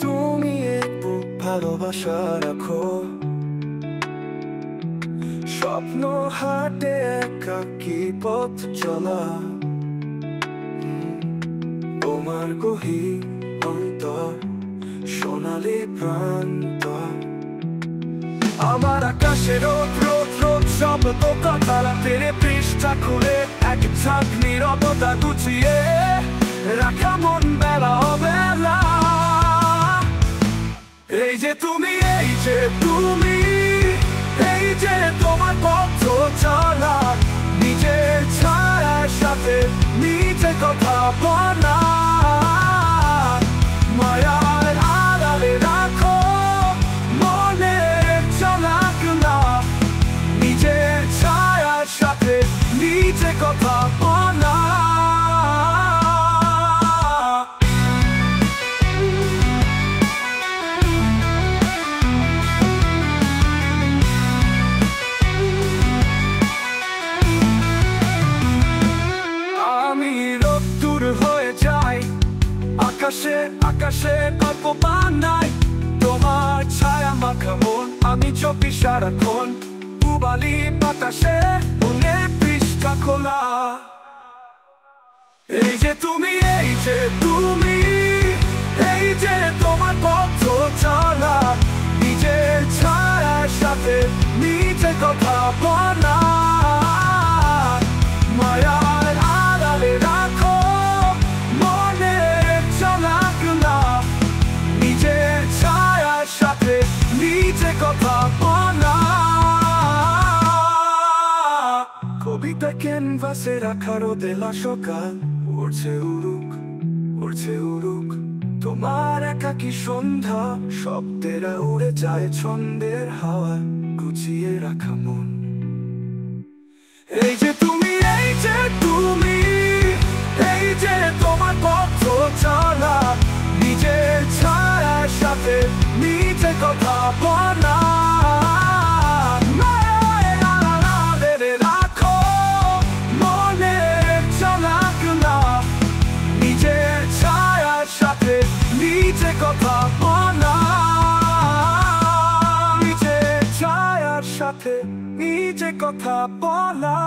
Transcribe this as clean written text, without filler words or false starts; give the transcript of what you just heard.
তুমি একটু ভালোবাসা রাখো, স্বপ্ন হাটে একাকী পথ চলা, তোমার গহীন অন্তর সোনালি প্রান্ত। আমার আকাশে রোদ রোদ রোদ শব্দ কথারা তেরে পৃষ্ঠা খুলে এক ঝাঁক নীরবতা গুছিয়ে রাখা মন বেলা অবেলা। এই যে তুমি, এই যে তুমি, এই যে তোমার পথ চলা, নিজের ছায়ার সাথে নিজে কথা বলা, মায়ার আড়ালে রাখো মনের ঝলকনা, নিজের ছায়ার সাথে নিজে কথা বলা। আকাশে আকাশে গল্প বানাই, তোমার ছায়া মাখা মন আমি চোখে সারাক্ষণ, পুবালি বাতাসে মনে পৃষ্ঠা খোলা। এই যে তুমি, এই যে তুমি, এই যে তোমার পথ চলা, নিজের ছায়ার সাথে নিজে কথা বলা, মায়ার আড়ালে রাখো মনের ঝলকনা, নিজের ছায়ার সাথে নিজে কথা বলা। কবিতা ক্যানভাসে রাখা রোদেলা সকাল, উড়ছে উড়ুক উড়ছে উড়ুক তোমার একাকী সন্ধ্যা, শব্দেরা উড়ে যায় ছন্দের হাওয়া গুছিয়ে রাখা মন। এই যে তুমি, এই যে তুমি, এই যে তোমার পথ চলা, নিজের ছায়ার সাথে নিজে কথা বলা, মায়ার আড়ালে রাখো মনের ঝলকনা, নিজের ছায়ার সাথে নিজে কথা বলা, নিজের ছায়ার সাথে নিজে কথা বলা।